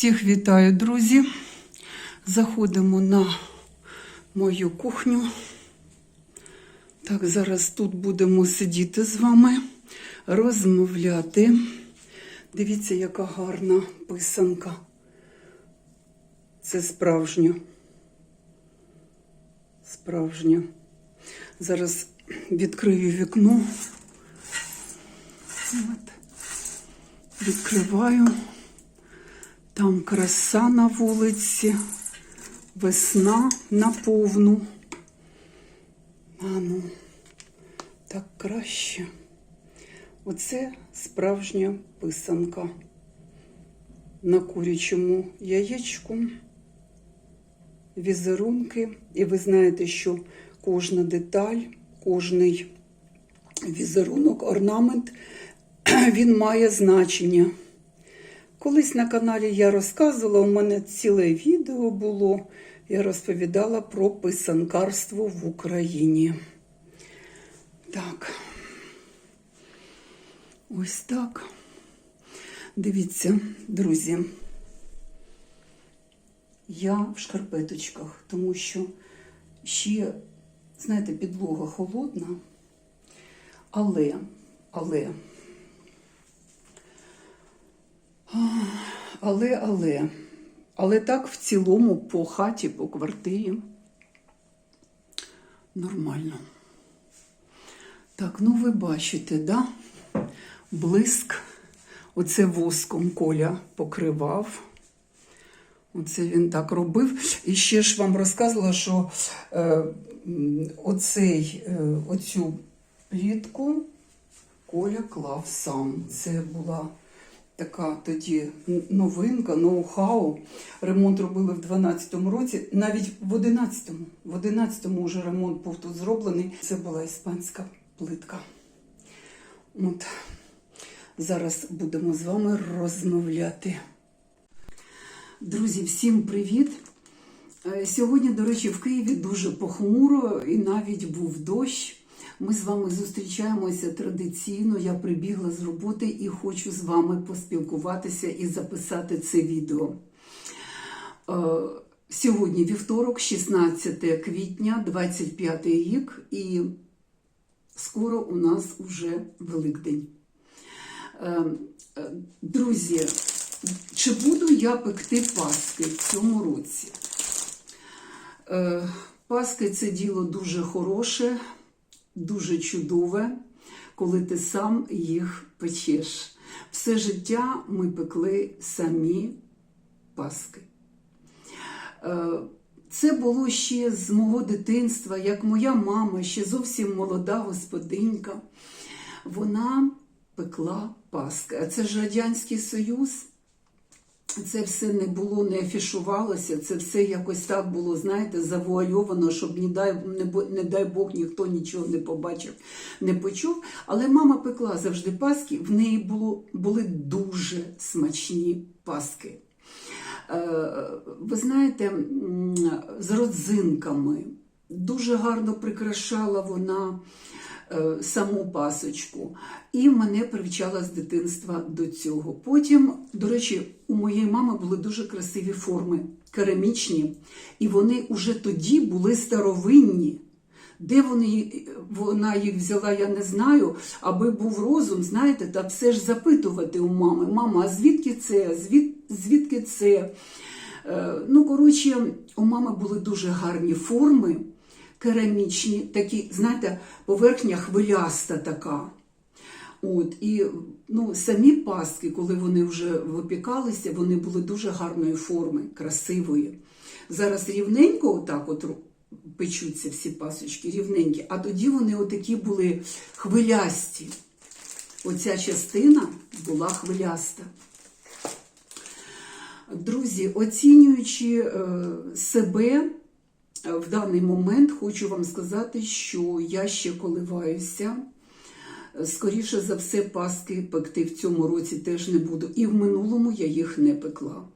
Всіх вітаю, друзі. Заходимо на мою кухню. Так, зараз тут будемо сидіти з вами, розмовляти. Дивіться, яка гарна писанка. Це справжня. Справжня. Зараз відкрию вікно. От. Відкриваю. Там краса на вулиці, весна наповну. Ну, так краще. Оце справжня писанка. На курячому яєчку, візерунки. І ви знаєте, що кожна деталь, кожний візерунок, орнамент, він має значення. Колись на каналі я розказувала, у мене ціле відео було, я розповідала про писанкарство в Україні. Так, ось так. Дивіться, друзі, я в шкарпеточках, тому що ще, знаєте, підлога холодна, але так в цілому по хаті, по квартирі нормально. Так, ну ви бачите, да? Блиск. Оце воском Коля покривав. Оце він так робив. І ще ж вам розказувала, що оцю плітку Коля клав сам. Це була така тоді новинка, ноу-хау. Ремонт робили в 12-му році, навіть в 11-му. В 11-му вже ремонт був тут зроблений. Це була іспанська плитка. От. Зараз будемо з вами розмовляти. Друзі, всім привіт! Сьогодні, до речі, в Києві дуже похмуро і навіть був дощ. Ми з вами зустрічаємося традиційно, я прибігла з роботи і хочу з вами поспілкуватися і записати це відео. Сьогодні вівторок, 16 квітня, 25 рік, і скоро у нас уже Великдень. Друзі, чи буду я пекти паски в цьому році? Паски – це діло дуже хороше, дуже чудове, коли ти сам їх печеш. Все життя ми пекли самі паски. Це було ще з мого дитинства, як моя мама, ще зовсім молода господинька, вона пекла паски. А це ж Радянський Союз. Це все не було, не афішувалося, це все якось так було, знаєте, завуальовано, щоб, не дай Бог, ніхто нічого не побачив, не почув. Але мама пекла завжди паски, в неї були дуже смачні паски. Ви знаєте, з родзинками, дуже гарно прикрашала вона саму пасочку. І мене привчала з дитинства до цього. Потім, до речі, у моєї мами були дуже красиві форми, керамічні. І вони уже тоді були старовинні. Де вона їх взяла, я не знаю. Аби був розум, знаєте, та все ж запитувати у мами. Мама, а звідки це? Звідки це? Ну, коротше, у мами були дуже гарні форми. Керамічні, такі, знаєте, поверхня хвиляста така. От, і самі паски, коли вони вже випікалися, вони були дуже гарної форми, красивої. Зараз рівненько отак от печуться всі пасочки, рівненькі, а тоді вони отакі були хвилясті. Оця частина була хвиляста. Друзі, оцінюючи себе, в даний момент хочу вам сказати, що я ще коливаюся. Скоріше за все, паски пекти в цьому році теж не буду. І в минулому я їх не пекла.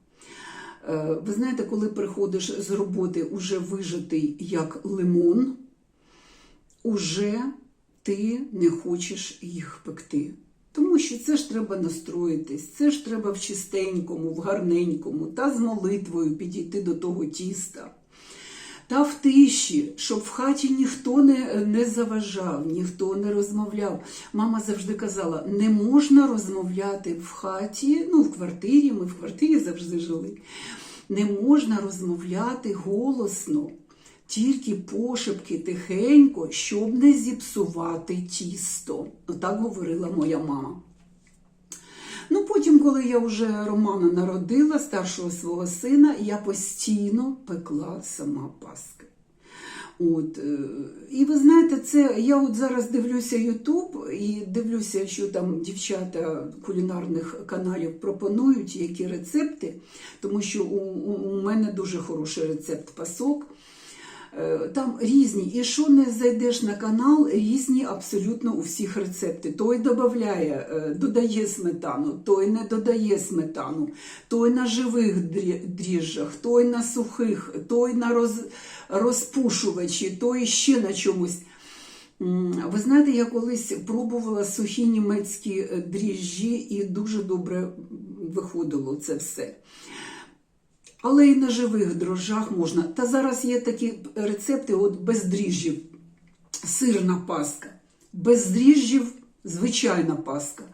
Ви знаєте, коли приходиш з роботи уже вижатий як лимон, уже ти не хочеш їх пекти. Тому що це ж треба настроїтись, це ж треба в чистенькому, в гарненькому, та з молитвою підійти до того тіста. Та в тиші, щоб в хаті ніхто не заважав, ніхто не розмовляв. Мама завжди казала, не можна розмовляти в хаті, в квартирі, ми в квартирі завжди жили. Не можна розмовляти голосно, тільки пошепки, тихенько, щоб не зіпсувати тісто. Отак говорила моя мама. Потім, коли я вже Романа народила, старшого свого сина, я постійно пекла сама паски. І ви знаєте, я зараз дивлюся YouTube і дивлюся, що там дівчата кулінарних каналів пропонують, які рецепти, тому що у мене дуже хороший рецепт пасок. Там різні, і що не зайдеш на канал, різні абсолютно у всіх рецепти. Той додає сметану, той не додає сметану, той на живих дріжджах, той на сухих, той на розпушувачі, той ще на чомусь. Ви знаєте, я колись пробувала сухі німецькі дріжджі і дуже добре виходило це все. Але і на живих дрожжах можна. Та зараз є такі рецепти без дріжджів. Сирна паска. Без дріжджів звичайна паска.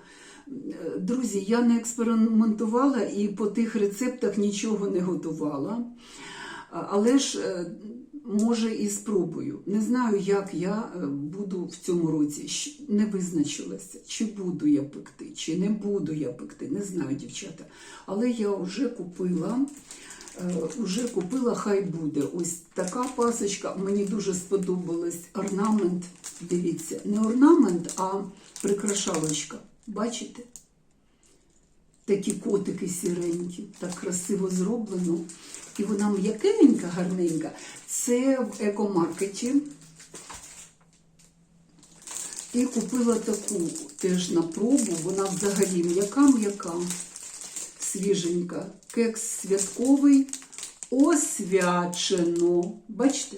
Друзі, я не експериментувала і по тих рецептах нічого не готувала. Але ж, може, і спробую. Не знаю, як я буду в цьому році. Не визначилася, чи буду я пекти, чи не буду я пекти. Не знаю, дівчата. Але я вже купила, хай буде. Ось така пасочка, мені дуже сподобалась. Орнамент, дивіться, не орнамент, а прикрашалочка. Бачите? Такі котики сіренькі, так красиво зроблено. І вона м'якенька, гарненька. Це в екомаркеті. І купила таку теж на пробу. Вона взагалі м'яка-м'яка. Свіженька. Кекс святковий. Освячено. Бачите?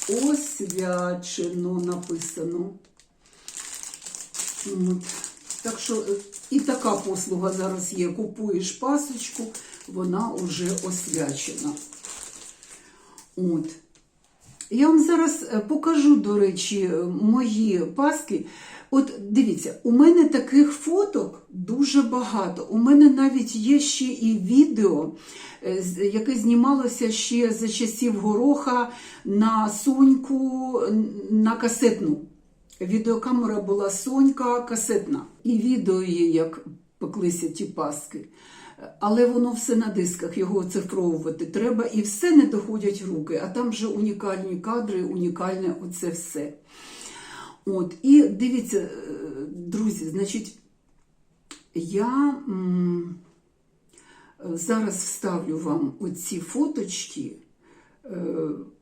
Освячено написано. Так що і така послуга зараз є. Купуєш пасочку, вона вже освячена. Я вам зараз покажу, до речі, мої паски. Дивіться, у мене таких фоток дуже багато. У мене навіть є ще і відео, яке знімалося ще за часів Гороха на Соньку, на касетну. Відеокамера була Сонька касетна. І відео є, як пеклися ті паски. Але воно все на дисках, його оцифровувати треба, і все не доходять руки. А там вже унікальні кадри, унікальне оце все. І дивіться, друзі, значить, я зараз вставлю вам оці фоточки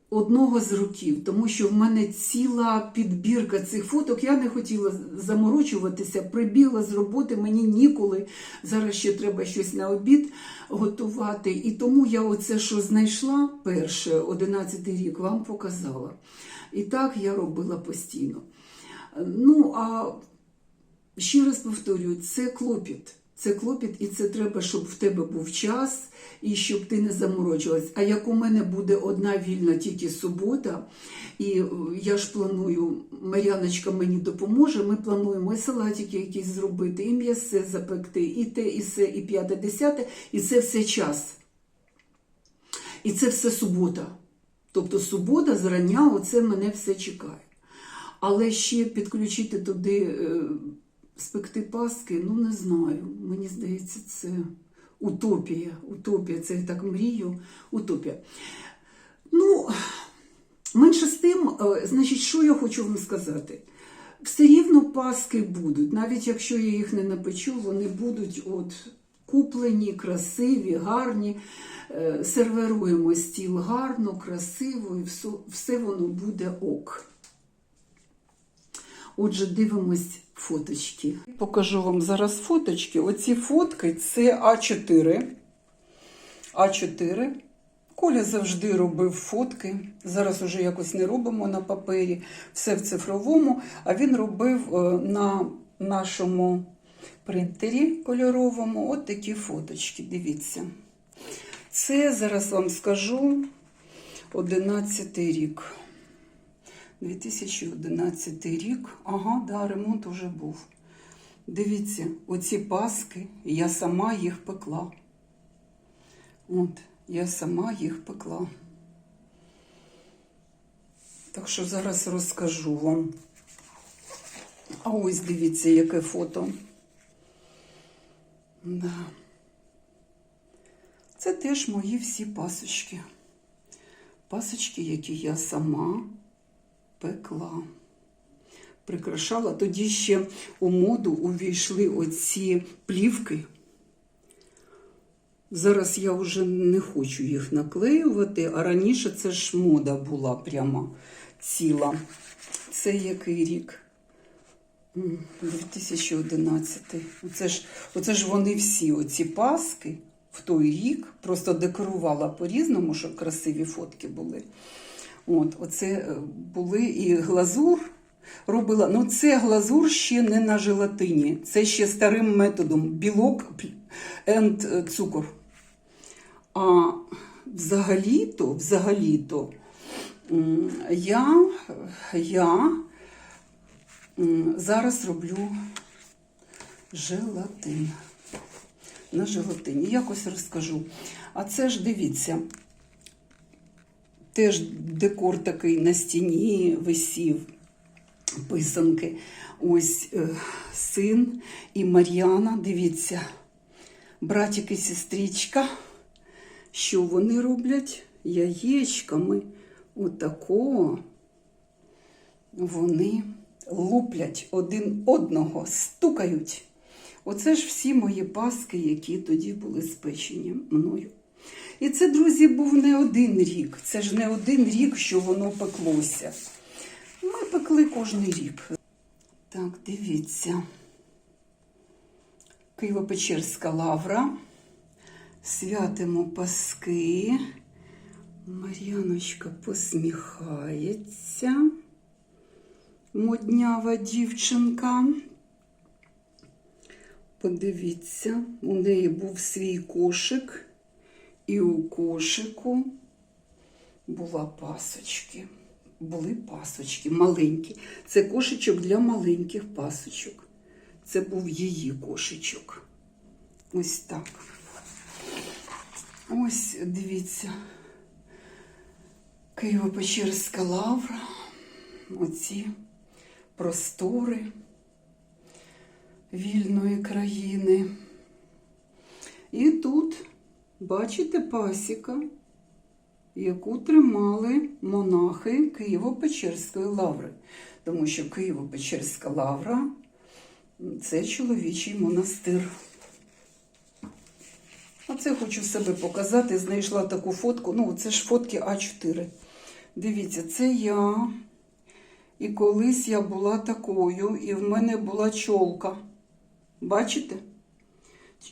одного з років, тому що в мене ціла підбірка цих фоток. Я не хотіла заморочуватися, прибігла з роботи, мені ніколи. Зараз ще треба щось на обід готувати. І тому я оце, що знайшла перше, 11-й рік, вам показала. І так я робила постійно. А ще раз повторюю, це клопіт. Це клопіт, і це треба, щоб в тебе був час, і щоб ти не заморочилась. А як у мене буде одна вільна тільки субота, і я ж планую, Мар'яночка мені допоможе, ми плануємо і салатики якісь зробити, і м'ясе запекти, і те, і все, і 5-10, і це все час. І це все субота. Тобто субота зрання, оце мене все чекає. Але ще підключити туди, спекти паски, не знаю. Мені здається, це утопія. Утопія, це я так мрію. Утопія. Менше з тим, значить, що я хочу вам сказати. Все рівно паски будуть. Навіть якщо я їх не напечу, вони будуть куплені, красиві, гарні. Сервируємо стіл гарно, красиво, і все воно буде ок. Отже, дивимось фоточки. Покажу вам зараз фоточки. Оці фотки – це А4. А4. Коля завжди робив фотки. Зараз уже якось не робимо на папері. Все в цифровому. А він робив на нашому принтері кольоровому. От такі фоточки, дивіться. Це, зараз вам скажу, 11-й рік. 2011 рік. Ага, да, ремонт уже був. Дивіться, оці паски, я сама їх пекла. От, я сама їх пекла. Так що зараз розкажу вам. А ось дивіться, яке фото. Да. Це теж мої всі пасочки. Пасочки, які я сама пекла. Прикрашала. Тоді ще у моду увійшли оці плівки. Зараз я вже не хочу їх наклеювати, а раніше це ж мода була прямо ціла. Це який рік? 2011. Оце ж вони всі, оці паски в той рік, просто декорувала по-різному, щоб красиві фотки були. От, оце були і глазур робила. Ну, це глазур ще не на желатині. Це ще старим методом. Білок і цукор. А взагалі-то я зараз роблю желатин. На желатині. Якось розкажу. А це ж, дивіться, теж декор такий на стіні висів, писанки. Ось син і Мар'яна, дивіться, братик і сестричка. Що вони роблять? Яєчками отако вони луплять один одного, стукають. Оце ж всі мої паски, які тоді були спечені мною. І це, друзі, був не один рік. Це ж не один рік, що воно пеклося. Ми пекли кожен рік. Так, дивіться. Києво-Печерська лавра. Святимо паски. Мар'яночка посміхається. Моднява дівчинка. Подивіться, у неї був свій кошик. І у кошику були пасочки маленькі. Це кошечок для маленьких пасочок. Це був її кошечок. Ось так. Ось, дивіться, Києво-Печерська лавра, оці простори вільної країни. І тут, бачите, пасіка, яку тримали монахи Києво-Печерської лаври. Тому що Києво-Печерська лавра – це чоловічий монастир. Оце хочу себе показати. Знайшла таку фотку. Ну, це ж фотки А4. Дивіться, це я. І колись я була такою, і в мене була чолка. Бачите?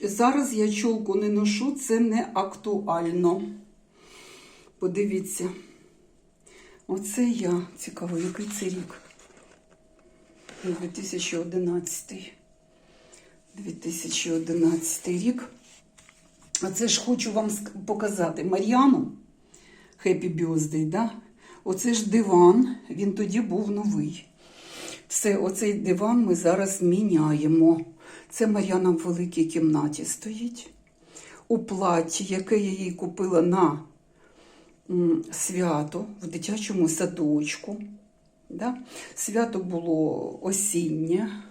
Зараз я чолку не ношу, це не актуально. Подивіться. Оце я. Цікаво, який це рік? 2011. 2011 рік. А це ж хочу вам показати Мар'яну. Happy birthday, да? Оце ж диван, він тоді був новий. Все, оцей диван ми зараз міняємо. Це Мар'яна в великій кімнаті стоїть. У платі, яке я їй купила на свято в дитячому садочку. Да? Свято було осіннє.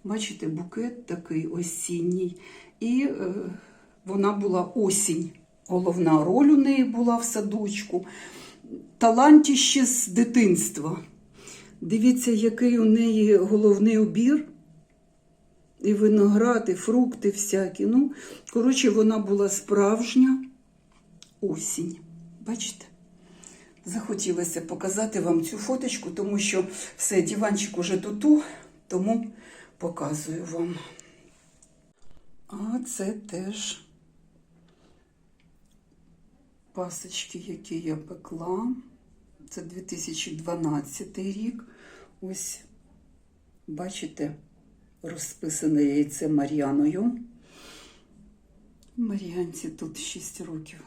Бачите, букет такий осінній. І вона була осінь. Головна роль у неї була в садочку. Талантіще з дитинства. Дивіться, який у неї головний убір. І виноград, і фрукти всякі. Ну, коротше, вона була справжня осінь. Бачите? Захотілося показати вам цю фоточку, тому що все, диванчик уже тут, тому показую вам. А це теж пасочки, які я пекла. Це 2012 рік. Ось, бачите, розписане яйце Мар'яною. Мар'янці тут 6 років.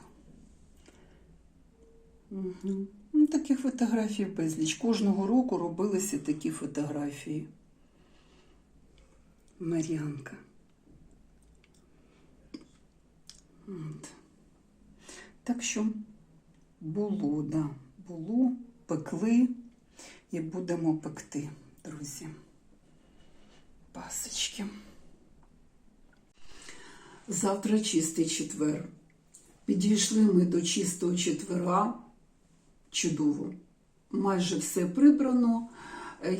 Угу. Ну, такі фотографії безліч. Кожного року робилися такі фотографії. Мар'янка. Так що було, да, було, пекли і будемо пекти, друзі. Пасочки. Завтра чистий четвер. Підійшли ми до чистого четверга. Чудово. Майже все прибрано.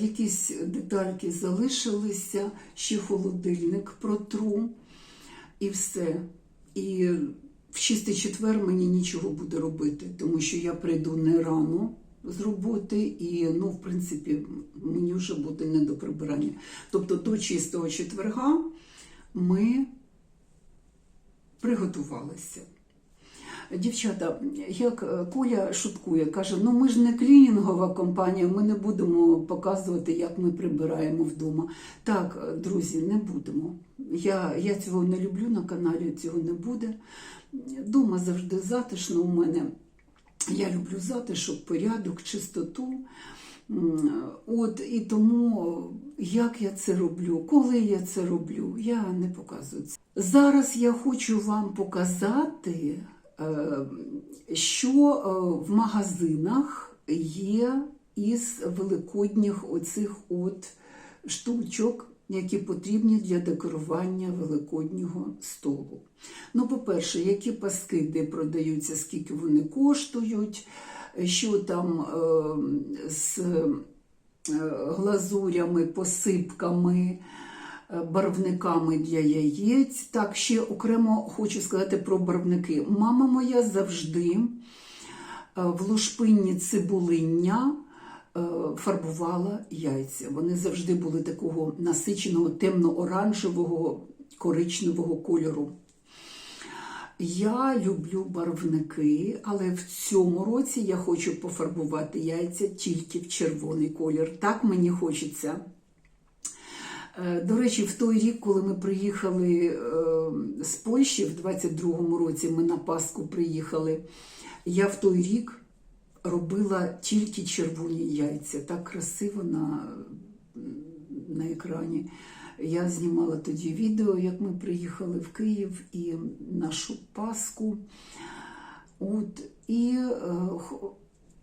Якісь детальки залишилися. Ще холодильник протру. І все. І в чистий четвер мені нічого буде робити, тому що я прийду не рано з роботи і, ну, в принципі, мені вже буде не до прибирання. Тобто до чистого четверга ми приготувалися. Дівчата, як Коля шуткує, каже, ну ми ж не клінінгова компанія, ми не будемо показувати, як ми прибираємо вдома. Так, друзі, не будемо. Я цього не люблю, на каналі цього не буде. Дома завжди затишно у мене. Я люблю затишок, порядок, чистоту. От, і тому, як я це роблю, коли я це роблю, я не показую це. Зараз я хочу вам показати, що в магазинах є із великодніх оцих от штучок, які потрібні для декорування великоднього столу. Ну, по-перше, які паски, де продаються, скільки вони коштують, що там з глазурями, посипками, барвниками для яєць. Так, ще окремо хочу сказати про барвники. Мама моя завжди в лушпинні цибулиння фарбувала яйця. Вони завжди були такого насиченого, темно-оранжевого, коричневого кольору. Я люблю барвники, але в цьому році я хочу пофарбувати яйця тільки в червоний колір. Так мені хочеться. До речі, в той рік, коли ми приїхали з Польщі, в 22-му році ми на Пасху приїхали, я в той рік робила тільки червоні яйця. Так красиво на екрані. Я знімала тоді відео, як ми приїхали в Київ і нашу Пасху. От, і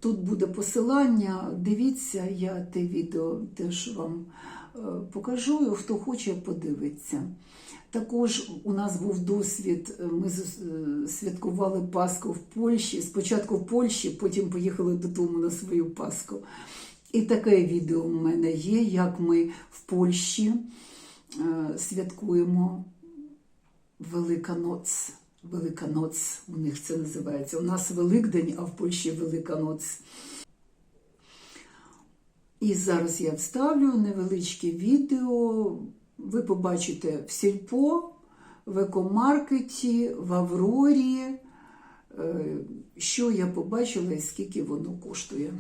тут буде посилання. Дивіться, я те відео теж вам покажу, хто хоче, подивиться. Також у нас був досвід, ми святкували Пасху в Польщі, спочатку в Польщі, потім поїхали додому на свою Пасху. І таке відео в мене є, як ми в Польщі святкуємо Великоноць. Великоноць у них це називається. У нас Великдень, а в Польщі Великоноць. І зараз я вставлю невеличке відео. Ви побачите в Сільпо, в Екомаркеті, в Аврорі, що я побачила і скільки воно коштує.